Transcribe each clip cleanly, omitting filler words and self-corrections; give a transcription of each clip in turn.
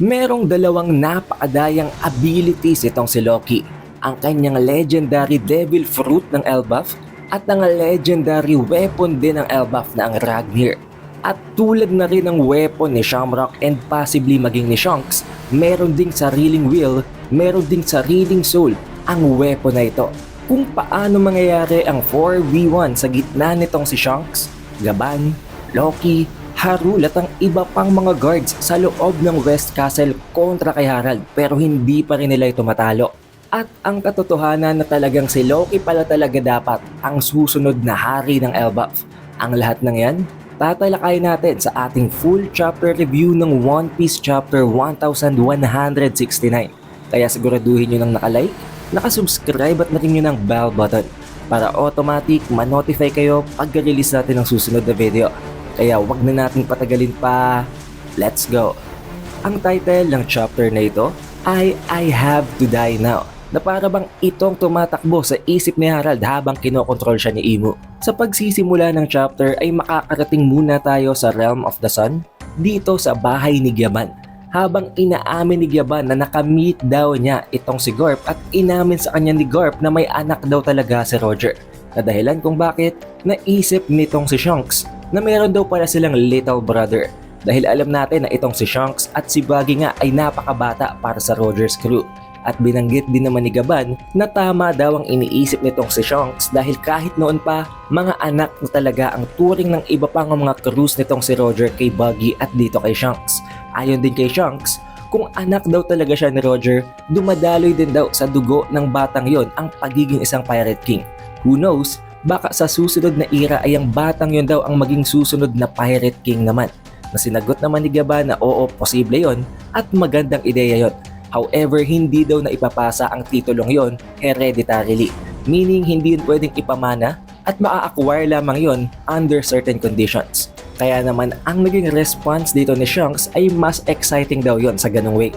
Merong dalawang napakadayang abilities itong si Loki. Ang kanyang legendary Devil Fruit ng Elbaf at ang legendary weapon din ng Elbaf na ang Ragnir. At tulad na rin ng weapon ni Shamrock and possibly maging ni Shanks, meron ding sariling will, meron ding sariling soul ang weapon na ito. Kung paano mangyayari ang 4v1 sa gitna nitong si Shanks, Gaban, Loki, Harul at ang iba pang mga guards sa loob ng West Castle kontra kay Harald pero hindi pa rin nila ito matalo. At ang katotohanan na talagang si Loki pala talaga dapat ang susunod na hari ng Elbaf. Ang lahat ng yan, tatalakayin natin sa ating full chapter review ng One Piece chapter 1169. Kaya siguraduhin nyo nang nakalike, nakasubscribe at narin nyo ng bell button para automatic ma-notify kayo pag release natin ng susunod na video. Kaya wag na nating patagalin pa, let's go! Ang title ng chapter na ito ay I Have to Die Now, na para bang itong tumatakbo sa isip ni Harald habang kinokontrol siya ni Imu. Sa pagsisimula ng chapter ay makakarating muna tayo sa Realm of the Sun, dito sa bahay ni Gyaban. Habang inaamin ni Gyaban na nakamit daw niya itong si Garp at inamin sa kanya ni Garp na may anak daw talaga si Roger. Na dahilan kung bakit naisip nitong si Shanks na meron daw pala silang little brother. Dahil alam natin na itong si Shanks at si Buggy nga ay napakabata para sa Roger's crew. At binanggit din naman ni Gaban na tama daw ang iniisip nitong si Shanks dahil kahit noon pa, mga anak na talaga ang turing ng iba pang mga crews nitong si Roger kay Buggy at dito kay Shanks. Ayon din kay Shanks, kung anak daw talaga siya ni Roger, dumadaloy din daw sa dugo ng batang yon ang pagiging isang Pirate King. Who knows, baka sa susunod na era ay ang batang yon daw ang maging susunod na Pirate King naman. Na sinagot naman ni Gaban na oo, posible yon at magandang ideya yon. However, hindi daw na ipapasa ang titulong yon hereditarily, meaning hindi yun pwedeng ipamana at maa-acquire lamang yon under certain conditions. Kaya naman ang naging response dito ni Shanks ay mas exciting daw yon sa ganung way.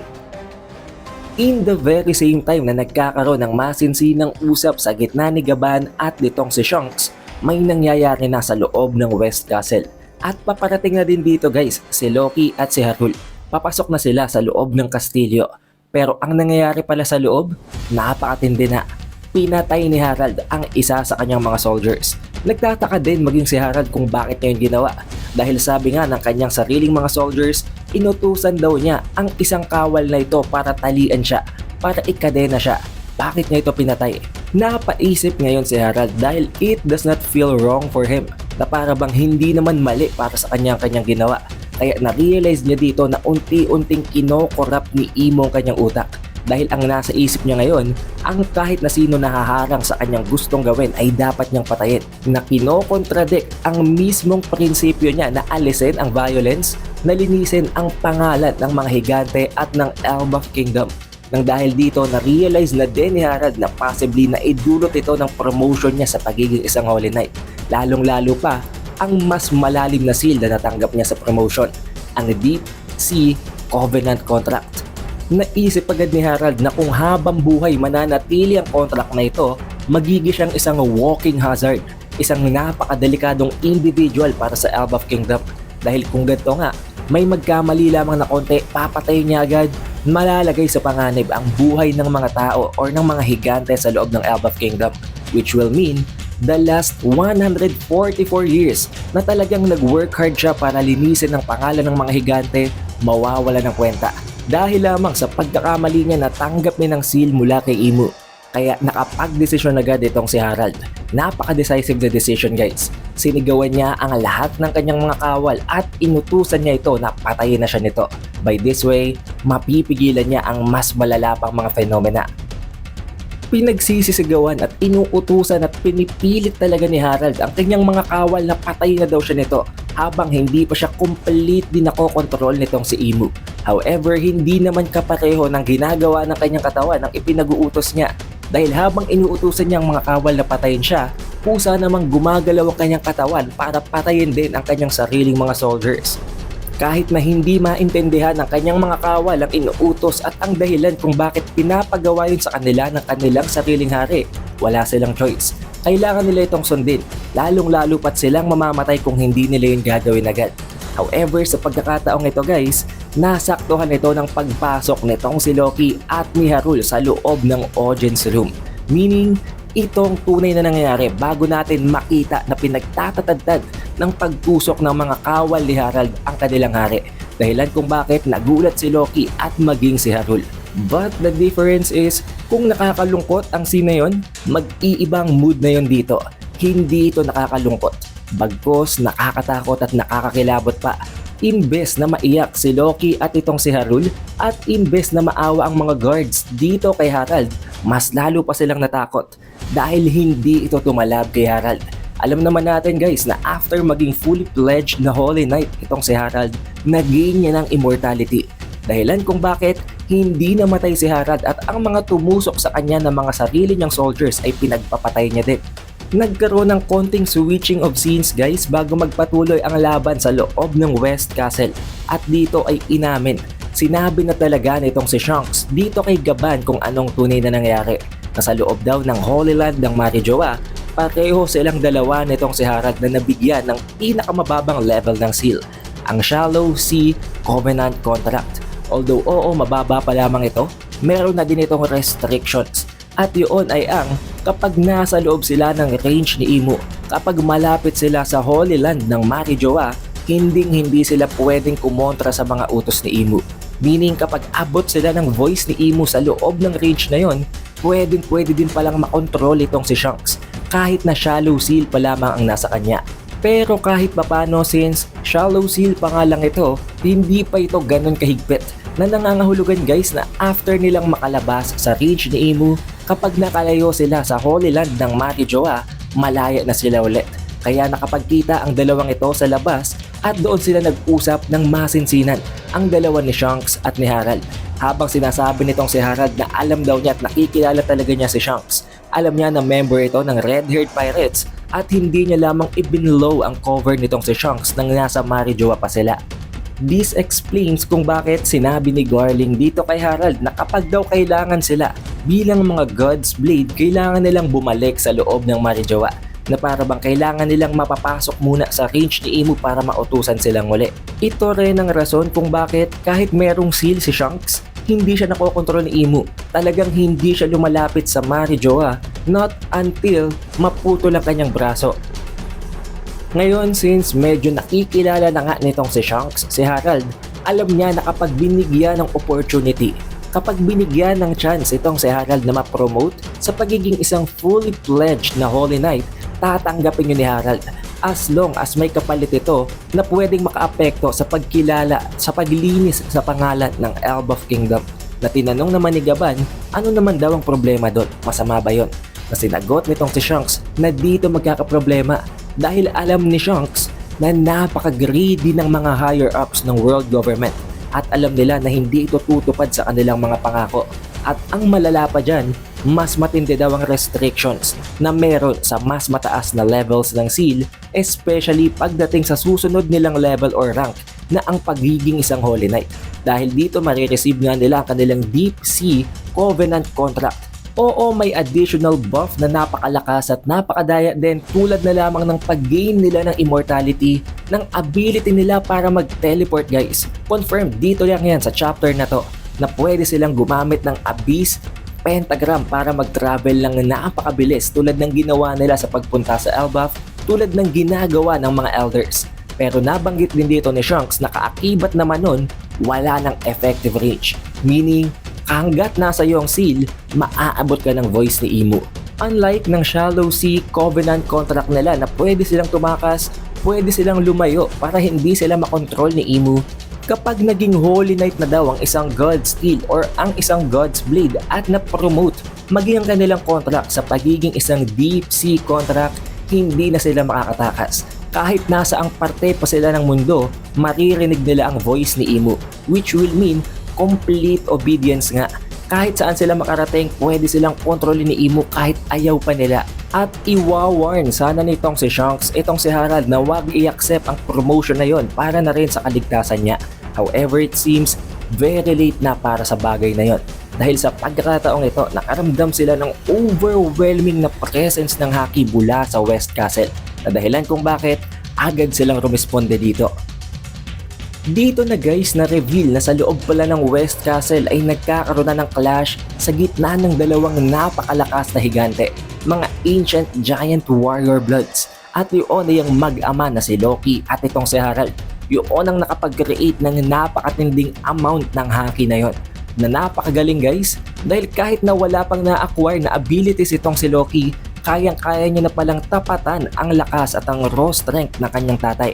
In the very same time na nagkakaroon ng masinsinang usap sa gitna ni Gaban at nitong si Shanks, may nangyayari na sa loob ng West Castle. At paparating na din dito guys, si Loki at si Harul. Papasok na sila sa loob ng kastilyo. Pero ang nangyayari pala sa loob, napakatindi na. Pinatay ni Harald ang isa sa kanyang mga soldiers. Nagtataka din maging si Harald kung bakit niya yung ginawa. Dahil sabi nga ng kanyang sariling mga soldiers, inutusan daw niya ang isang kawal na ito para talian siya, para ikadena siya. Bakit niya ito pinatay? Napaisip ngayon si Harald dahil it does not feel wrong for him, na para bang hindi naman mali para sa kanyang ginawa. Kaya na-realize niya dito na unti-unting kinokorrupt ni Imo ang kanyang utak. Dahil ang nasa isip niya ngayon, ang kahit na sino nahaharang sa kanyang gustong gawin ay dapat niyang patayin. Na kinokontradict ang mismong prinsipyo niya na alisin ang violence, na linisin ang pangalan ng mga higante at ng Elbaf Kingdom. Nang dahil dito, na-realize na din ni Harald na possibly na idulot ito ng promotion niya sa pagiging isang Holy Knight. Lalong-lalo pa, ang mas malalim na seal na natanggap niya sa promotion, ang Deep Sea Covenant Contract. Naisip agad ni Harald na kung habang buhay mananatili ang contract na ito, magiging siyang isang walking hazard, isang napakadelikadong individual para sa Elbaf Kingdom. Dahil kung ganito nga, may magkamali lamang na konti, papatay niya agad, malalagay sa panganib ang buhay ng mga tao or ng mga higante sa loob ng Elbaf Kingdom, which will mean the last 144 years na talagang nag-work hard siya para linisin ang pangalan ng mga higante, mawawala ng kwenta. Dahil lamang sa pagkakamali niya na tanggap niya ng seal mula kay Imu. Kaya nakapag-desisyon agad itong si Harald. Napaka-decisive na decision guys. Sinigawan niya ang lahat ng kanyang mga kawal at inutusan niya ito na patayin na siya nito. By this way, mapipigilan niya ang mas malala pang mga phenomena. Pinagsisisigawan at inuutusan at pinipilit talaga ni Harald ang kanyang mga kawal na patayin na daw siya nito habang hindi pa siya completely nakokontrol nitong si Imu. However, hindi naman kapareho ng ginagawa ng kanyang katawan ang ipinag-uutos niya. Dahil habang inuutusan niya ang mga kawal na patayin siya, kusa namang gumagalaw ang kanyang katawan para patayin din ang kanyang sariling mga soldiers. Kahit na hindi maintindihan ng kanyang mga kawal ang inuutos at ang dahilan kung bakit pinapagawa yun sa kanila ng kanilang sariling hari, wala silang choice. Kailangan nila itong sundin, lalong-lalo pat silang mamamatay kung hindi nila yun gagawin agad. However, sa pagkakataong ito guys, nasaktuhan ito ng pagpasok nitong si Loki at ni Harul sa loob ng audience room. Meaning, itong tunay na nangyayari bago natin makita na pinagtatatagtad ng pagtusok ng mga kawal ni Harald ang kanilang hari. Dahilan kung bakit nagulat si Loki at maging si Harul. But the difference is, kung nakakalungkot ang scene na yun, mag-iibang mood na yun dito. Hindi ito nakakalungkot. Bagkos nakakatakot at nakakakilabot pa. Imbes na maiyak si Loki at itong si Harul at imbes na maawa ang mga guards dito kay Harald, mas lalo pa silang natakot dahil hindi ito tumalab kay Harald. Alam naman natin guys na after maging fully pledged na Holy Knight itong si Harald, nagain niya ng immortality. Dahilan kung bakit hindi namatay si Harald at ang mga tumusok sa kanya ng mga sarili niyang soldiers ay pinagpapatay niya din. Nagkaroon ng konting switching of scenes guys bago magpatuloy ang laban sa loob ng West Castle. At dito ay inamin, sinabi na talaga nitong si Shanks dito kay Gaban kung anong tunay na nangyari. Na sa loob daw ng Holy Land ng Marijoa, pareho silang dalawa nitong si Harald na nabigyan ng pinakamababang level ng seal, ang Shallow Sea Covenant Contract. Although oo, mababa pa lamang ito, meron na din itong restrictions. At yun ay ang kapag nasa loob sila ng range ni Imu, kapag malapit sila sa Holy Land ng Marijoa, hindi sila pwedeng kumontra sa mga utos ni Imu. Meaning kapag abot sila ng voice ni Imu sa loob ng range na yon, pwede din palang makontrol itong si Shanks kahit na shallow seal pa lamang ang nasa kanya. Pero kahit papano, since shallow seal pa nga lang ito, hindi pa ito ganun kahigpit na nangangahulugan guys na after nilang makalabas sa range ni Imu, kapag nakalayo sila sa Holy Land ng Marijoa, malaya na sila ulit. Kaya nakapagkita ang dalawang ito sa labas at doon sila nag-usap ng masinsinan, ang dalawa ni Shanks at ni Harald. Habang sinasabi nitong si Harald na alam daw niya at nakikilala talaga niya si Shanks. Alam niya na member ito ng Red-Haired Pirates at hindi niya lamang ibinlow ang cover nitong si Shanks nang nasa Marijoa pa sila. This explains kung bakit sinabi ni Garling dito kay Harald na kapag daw kailangan sila bilang mga God's Blade, kailangan nilang bumalik sa loob ng Marijoa na para bang kailangan nilang mapapasok muna sa range ni Imu para mautusan silang muli. Ito rin ang rason kung bakit kahit merong seal si Shanks, hindi siya nakokontrol ni Imu. Talagang hindi siya lumalapit sa Marijoa not until maputol ang kanyang braso. Ngayon, since medyo nakikilala na nga nitong si Shanks, si Harald, alam niya na kapag binigyan ng opportunity, kapag binigyan ng chance itong si Harald na ma-promote sa pagiging isang fully pledged na Holy Knight, tatanggapin yun ni Harald as long as may kapalit ito na pwedeng makaapekto sa pagkilala, sa paglinis sa pangalan ng Elbaf Kingdom. Na tinanong naman ni Gaban, ano naman daw ang problema doon? Masama ba yun? Na sinagot nitong si Shanks na dito magkakaproblema dahil alam ni Shanks na napaka-greedy ng mga higher-ups ng world government at alam nila na hindi ito tutupad sa kanilang mga pangako. At ang malala pa dyan, mas matindi daw ang restrictions na meron sa mas mataas na levels ng seal, especially pagdating sa susunod nilang level or rank na ang pagiging isang Holy Knight. Dahil dito marireceive nga nila ang kanilang Deep Sea Covenant Contract. Oo, may additional buff na napakalakas at napakadaya din tulad na lamang ng pag-gain nila ng immortality, ng ability nila para mag-teleport guys. Confirmed dito lang yan sa chapter na to na pwede silang gumamit ng Abyss Pentagram para mag-travel lang na napakabilis tulad ng ginawa nila sa pagpunta sa Elbaf, tulad ng ginagawa ng mga Elders. Pero nabanggit din dito ni Shanks na kaakibat naman nun, wala ng effective range. Meaning, hanggat nasa iyo ang seal, maaabot ka ng voice ni Imu. Unlike ng Shallow Sea Covenant Contract nila na pwede silang tumakas, pwede silang lumayo para hindi sila makontrol ni Imu. Kapag naging Holy Knight na daw ang isang God's Steel or ang isang God's Blade at na-promote, maging ang kanilang contract sa pagiging isang Deep Sea Contract, hindi na sila makakatakas. Kahit nasa ang parte pa sila ng mundo, maririnig nila ang voice ni Imu, which will mean complete obedience nga. Kahit saan sila makarating, pwede silang kontrolin ni Imu kahit ayaw pa nila. At iwawarn sana nitong si Shanks, itong si Harald na wag i-accept ang promotion na yon para na rin sa kaligtasan niya. However, it seems very late na para sa bagay na yon. Dahil sa pagkakataong ito, nakaramdam sila ng overwhelming na presence ng Haki mula sa West Castle. Na dahilan kung bakit agad silang rumisponde dito. Dito na guys na-reveal na sa loob pala ng West Castle ay nagkakaroon na ng clash sa gitna ng dalawang napakalakas na higante, mga ancient giant warrior bloods. At yun ay ang mag-ama na si Loki at itong si Harald. Yun ang nakapag-create ng napakatinding amount ng haki na yon. Na napakagaling guys dahil kahit na wala pang na-acquire na abilities itong si Loki, kayang-kaya niya na palang tapatan ang lakas at ang raw strength ng kanyang tatay.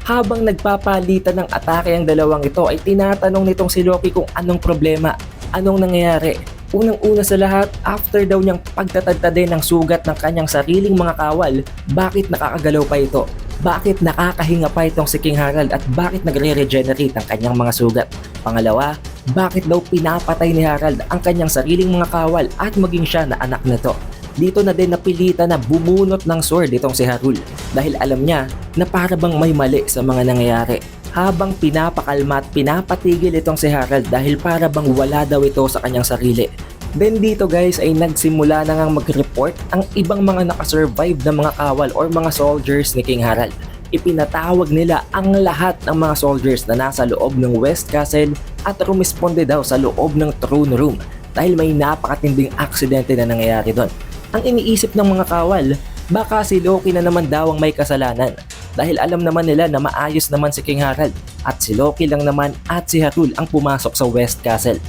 Habang nagpapalitan ng atake ang dalawang ito ay tinatanong nitong si Loki kung anong problema, anong nangyayari. Unang-una sa lahat, after daw niyang pagtatagtade ng sugat ng kanyang sariling mga kawal, bakit nakakagalaw pa ito? Bakit nakakahinga pa itong si King Harald at bakit nagre-regenerate ang kanyang mga sugat? Pangalawa, bakit daw pinapatay ni Harald ang kanyang sariling mga kawal at maging siya na anak nito? Dito na din napilitan na bumunot ng sword itong si Harald dahil alam niya na para bang may mali sa mga nangyayari. Habang pinapakalma at pinapatigil itong si Harald dahil para bang wala daw ito sa kanyang sarili. Then dito guys ay nagsimula na ngang mag-report ang ibang mga nakasurvive na mga kawal or mga soldiers ni King Harald. Ipinatawag nila ang lahat ng mga soldiers na nasa loob ng West Castle at rumisponde daw sa loob ng throne room dahil may napakatinding aksidente na nangyayari doon. Ang iniisip ng mga kawal, baka si Loki na naman daw ang may kasalanan dahil alam naman nila na maayos naman si King Harald at si Loki lang naman at si Harald ang pumasok sa West Castle.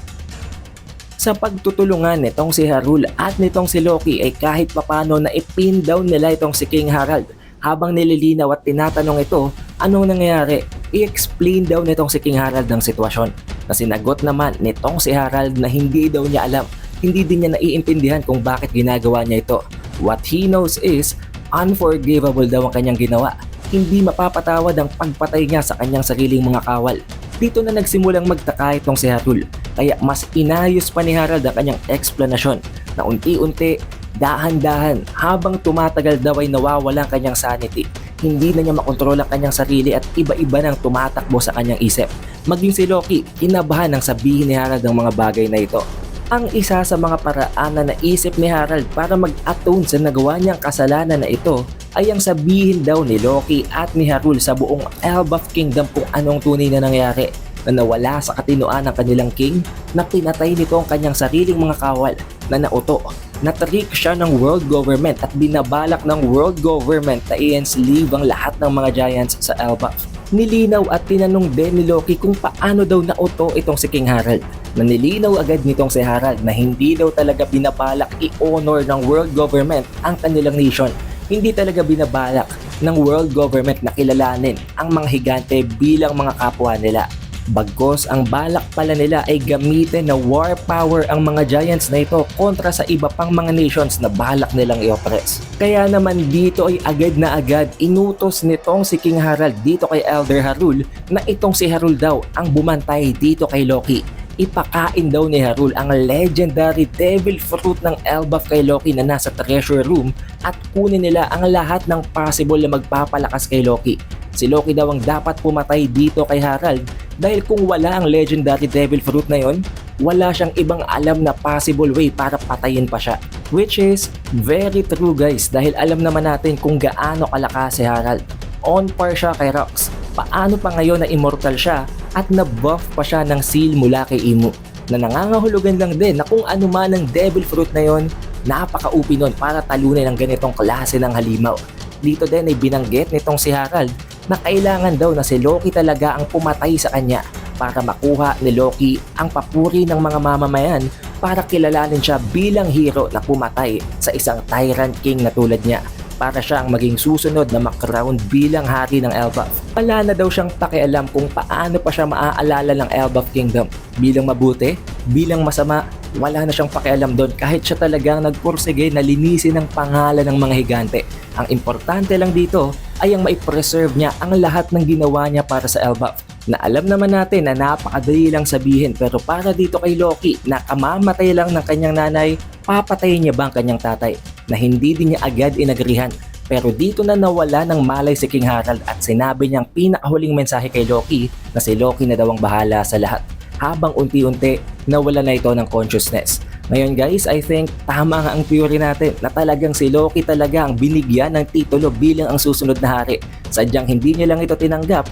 Sa pagtutulungan nitong si Harald at nitong si Loki ay kahit papano na ipin down nila itong si King Harald. Habang nililinaw at tinatanong ito anong nangyayari, i-explain daw nitong si King Harald ng sitwasyon na sinagot naman nitong si Harald na hindi daw niya alam. Hindi din niya naiintindihan kung bakit ginagawa niya ito. What he knows is unforgivable daw ang kanyang ginawa. Hindi mapapatawad ang pagpatay niya sa kanyang sariling mga kawal. Dito na nagsimulang magtaka itong si Harald. Kaya mas inayos pa ni Harald ang kanyang explanation na unti-unti, dahan-dahan, habang tumatagal daw ay nawawala ang kanyang sanity. Hindi na niya makontrol ang kanyang sarili at iba-iba nang tumatakbo sa kanyang isip. Maging si Loki, kinabahan ng sabihin ni Harald ang mga bagay na ito. Ang isa sa mga paraan na naisip ni Harald para mag-atone sa nagawa niyang kasalanan na ito ay ang sabihin daw ni Loki at ni Harald sa buong Elbaf Kingdom kung anong tunay na nangyari, na nawala sa katinoan ng kanilang king, na pinatay nito ang kanyang sariling mga kawal, na nauto, na trick siya ng world government at binabalak ng world government na i-enslave ang lahat ng mga giants sa Elbaf. Nilinaw at tinanong din ni Loki kung paano daw nauto itong si King Harald. Nanilinaw agad nitong si Harald na hindi daw talaga binabalak i-honor ng world government ang kanilang nation. Hindi talaga binabalak ng world government na kilalanin ang mga higante bilang mga kapwa nila. Bagkos ang balak pala nila ay gamitin na war power ang mga giants na ito kontra sa iba pang mga nations na balak nilang i-oppress. Kaya naman dito ay agad na agad inutos nitong si King Harald dito kay Elder Harald na itong si Harald daw ang bumantay dito kay Loki. Ipakain daw ni Harald ang legendary devil fruit ng Elbaf kay Loki na nasa treasure room at kunin nila ang lahat ng possible na magpapalakas kay Loki. Si Loki daw ang dapat pumatay dito kay Harald dahil kung wala ang legendary devil fruit na yon, wala siyang ibang alam na possible way para patayin pa siya. Which is very true guys dahil alam naman natin kung gaano kalakas si Harald. On par siya kay Rox. Paano pa ngayon na immortal siya at na-buff pa siya ng seal mula kay Imu, na nangangahulugan lang din na kung ano man ang devil fruit na yon, napaka-upi nun para talunin ang ganitong klase ng halimaw. Dito din ay binanggit nitong si Harald na kailangan daw na si Loki talaga ang pumatay sa kanya para makuha ni Loki ang papuri ng mga mamamayan para kilalanin siya bilang hero na pumatay sa isang tyrant king na tulad niya, para siya ang maging susunod na makrown bilang hari ng Elbaf. Wala na daw siyang pakialam kung paano pa siya maaalala ng Elbaf Kingdom, bilang mabuti, bilang masama, wala na siyang pakialam doon kahit siya talagang nagpursige na linisin ang pangalan ng mga higante. Ang importante lang dito ay ang maipreserve niya ang lahat ng ginawa niya para sa Elbaf, na alam naman natin na napakadali lang sabihin, pero para dito kay Loki na kamamatay lang ng kanyang nanay, papatayin niya ba ang kanyang tatay, na hindi din niya agad inagrihan. Pero dito na nawala ng malay si King Harald at sinabi niyang pinakahuling mensahe kay Loki na si Loki na daw ang bahala sa lahat, habang unti-unti nawala na ito ng consciousness. Ngayon guys, I think tama nga ang theory natin na talagang si Loki talaga ang binigyan ng titulo bilang ang susunod na hari. Sadyang hindi niya lang ito tinanggap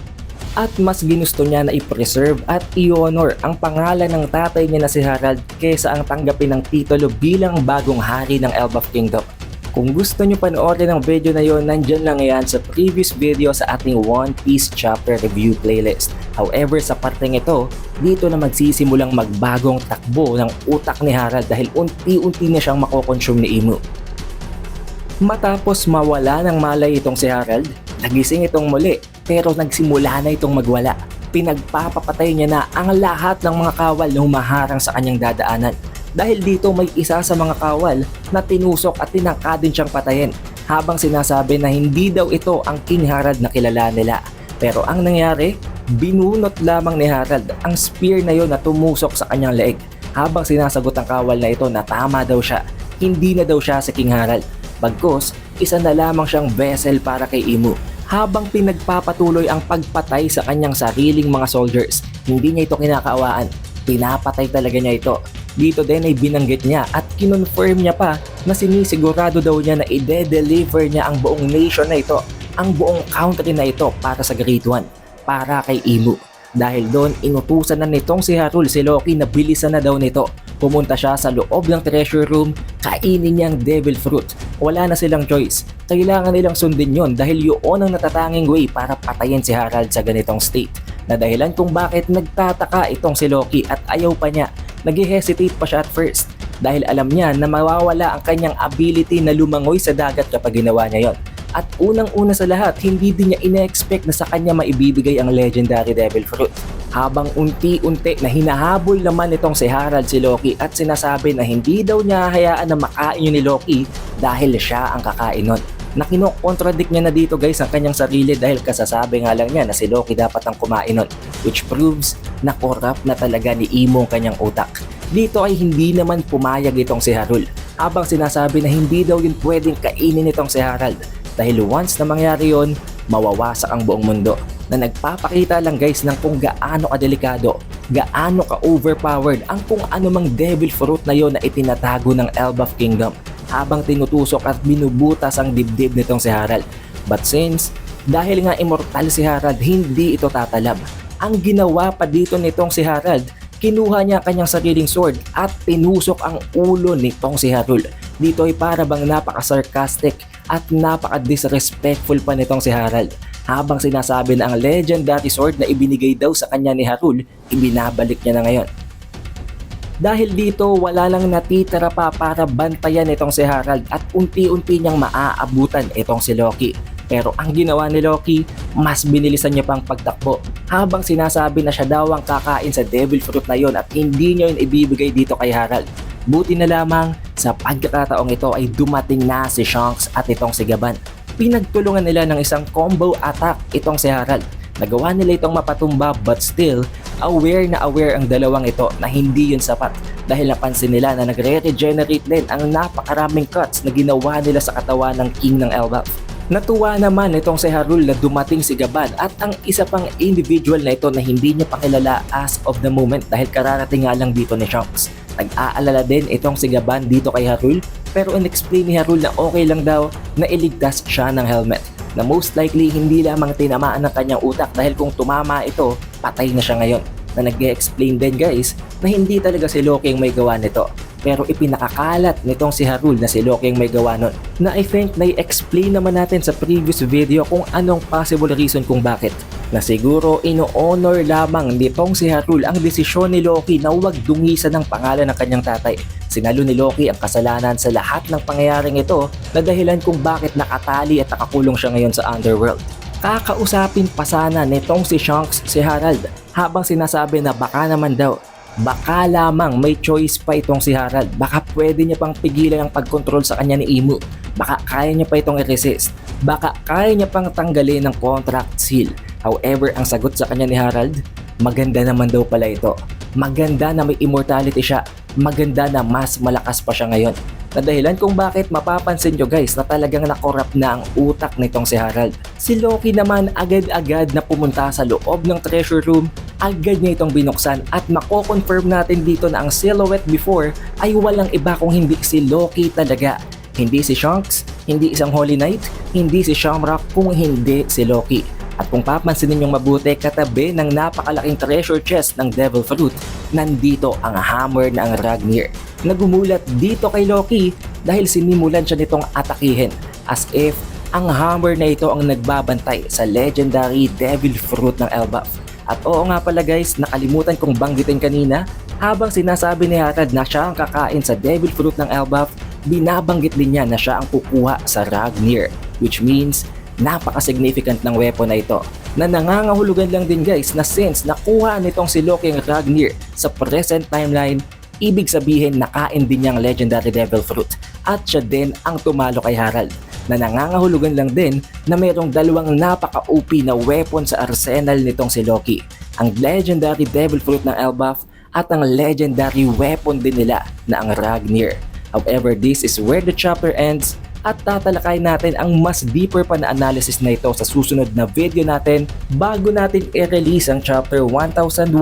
At mas ginusto niya na i-preserve at i-honor ang pangalan ng tatay niya na si Harald kaysa ang tanggapin ng titulo bilang bagong hari ng Elbaf Kingdom. Kung gusto nyo panoorin ang video na yon, nandyan lang yan sa previous video sa ating One Piece chapter review playlist. However, sa parteng ito, dito na magsisimulang magbagong takbo ng utak ni Harald dahil unti-unti na siyang makokonsume ni Imu. Matapos mawala ng malay itong si Harald, nagising itong muli pero nagsimula na itong magwala. Pinagpapapatay niya na ang lahat ng mga kawal na humaharang sa kanyang dadaanan. Dahil dito may isa sa mga kawal na tinusok at tinangka din siyang patayin habang sinasabi na hindi daw ito ang King Harald na kilala nila. Pero ang nangyari, binunot lamang ni Harald ang spear na yon na tumusok sa kanyang leeg habang sinasagot ang kawal na ito na tama daw siya, hindi na daw siya si King Harald. Bagkus, isa na lamang siyang vessel para kay Imu. Habang pinagpapatuloy ang pagpatay sa kanyang sariling mga soldiers, hindi niya ito kinakaawaan, pinapatay talaga niya ito. Dito din ay binanggit niya at kinonfirm niya pa na sinisigurado daw niya na ide-deliver niya ang buong nation na ito, ang buong country na ito para sa Great One, para kay Imu. Dahil doon, inutusan na nitong si Harald si Loki na bilisan na daw nito. Pumunta siya sa loob ng treasure room, kainin niya ang devil fruit. Wala na silang choice. Kailangan nilang sundin yon dahil yun ang natatanging way para patayin si Harald sa ganitong state. Na dahilan kung bakit nagtataka itong si Loki at ayaw pa niya. Nag-hesitate pa siya at first dahil alam niya na mawawala ang kanyang ability na lumangoy sa dagat kapag ginawa niya yon. At unang-una sa lahat, hindi din niya ine-expect na sa kanya maibibigay ang legendary devil fruit. Habang unti-unti na hinahabol naman itong si Harald si Loki at sinasabi na hindi daw niya hayaan na makain yun ni Loki dahil siya ang kakain nun. Na kino-contradict niya na dito guys ang kanyang sarili dahil kasasabi nga lang niya na si Loki dapat ang kumain nun, which proves na corrupt na talaga ni Imo ang kanyang utak. Dito ay hindi naman pumayag itong si Harald habang sinasabi na hindi daw yun pwedeng kainin itong si Harald dahil once na mangyari yun, mawawasak ang buong mundo. Na nagpapakita lang guys ng kung gaano kadelikado, gaano ka-overpowered ang kung anumang devil fruit na yon na itinatago ng Elbaf Kingdom habang tinutusok at binubutas ang dibdib nitong si Harald. But since, dahil nga immortal si Harald, hindi ito tatalab. Ang ginawa pa dito nitong si Harald, kinuha niya kanyang sariling sword at tinusok ang ulo nitong si Harald. Dito ay para bang napaka-sarcastic at napaka-disrespectful pa nitong si Harald. Habang sinasabi na ang legendary sword na ibinigay daw sa kanya ni Harald, ibinabalik niya na ngayon. Dahil dito wala lang natitira pa para bantayan itong si Harald at unti-unti niyang maaabutan itong si Loki. Pero ang ginawa ni Loki, mas binilisan niya pang pagtakbo habang sinasabi na siya daw ang kakain sa devil fruit na yon at hindi niya yun ibibigay dito kay Harald. Buti na lamang sa pagkakataong ito ay dumating na si Shanks at itong si Gaban. Pinagtulungan nila ng isang combo attack itong si Harald. Nagawa nila itong mapatumba but still, aware ang dalawang ito na hindi yun sapat dahil napansin nila na nagre-regenerate din ang napakaraming cuts na ginawa nila sa katawan ng King ng Elbaf. Natuwa naman itong si Harald na dumating si Gaban at ang isa pang individual na ito na hindi niya pakilala as of the moment dahil kararating nga lang dito ni Shanks. Nag-aalala din itong si Gaban dito kay Harald pero in-explain ni Harald na okay lang daw na iligtas siya ng helmet. Na most likely hindi lamang tinamaan ng kanyang utak dahil kung tumama ito, patay na siya ngayon. Na nag-explain din guys na hindi talaga si Loki ang may gawa nito. Pero ipinakakalat nitong si Harald na si Loki ang may gawa nun. Na I think na-explain naman natin sa previous video kung anong possible reason kung bakit. Na siguro ino-honor lamang nitong si Harald ang desisyon ni Loki na huwag dungisan ng pangalan ng kanyang tatay. Sinalo ni Loki ang kasalanan sa lahat ng pangyayaring ito na dahilan kung bakit nakatali at nakakulong siya ngayon sa Underworld. Kakausapin pa sana nitong si Shanks si Harald habang sinasabi na baka naman daw, baka lamang may choice pa itong si Harald. Baka pwede niya pang pigilan ang pagkontrol sa kanya ni Imu. Baka kaya niya pa itong i-resist. Baka kaya niya pang tanggalin ng contract seal. However, ang sagot sa kanya ni Harald, maganda naman daw pala ito. Maganda na may immortality siya. Maganda na mas malakas pa siya ngayon. Na dahilan kung bakit mapapansin nyo guys na talagang nakorrupt na ang utak nitong si Harald. Si Loki naman agad-agad na pumunta sa loob ng treasure room, agad niya itong binuksan at mako-confirm natin dito na ang silhouette before ay walang iba kung hindi si Loki talaga. Hindi si Shanks, hindi isang Holy Knight, hindi si Shamrock kung hindi si Loki. At kung papansinin ninyong mabuti, katabi ng napakalaking treasure chest ng Devil Fruit, nandito ang hammer na ang Ragnir na gumulat dito kay Loki dahil sinimulan siya nitong atakihin as if ang hammer na ito ang nagbabantay sa legendary Devil Fruit ng Elbaf. At oo nga pala guys, nakalimutan kong banggitin kanina, habang sinasabi ni Harald na siya ang kakain sa Devil Fruit ng Elbaf, binabanggit din niya na siya ang kukuha sa Ragnir, which means napaka-significant ng weapon na ito na nangangahulugan lang din guys na since nakuha nitong si Loki ang Ragnir sa present timeline, ibig sabihin nakain din niyang legendary Devil Fruit at siya din ang tumalo kay Harald, na nangangahulugan lang din na mayroong dalawang napaka-OP na weapon sa arsenal nitong si Loki, ang legendary Devil Fruit ng Elbaf at ang legendary weapon din nila na ang Ragnir. However, this is where the chapter ends at tatalakay natin ang mas deeper pa na analysis na ito sa susunod na video natin bago natin i-release ang chapter 1170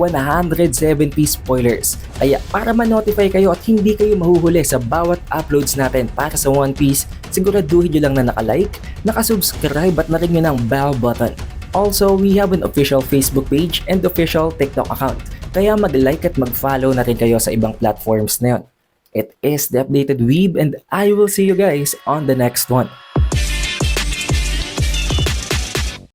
spoilers. Kaya para ma-notify kayo at hindi kayo mahuhuli sa bawat uploads natin para sa One Piece, siguraduhin nyo lang na naka-like, naka-subscribe at na-ring nyo ng bell button. Also, we have an official Facebook page and official TikTok account. Kaya mag-like at mag-follow na rin kayo sa ibang platforms na yun. It is The Updated Weeb and I will see you guys on the next one.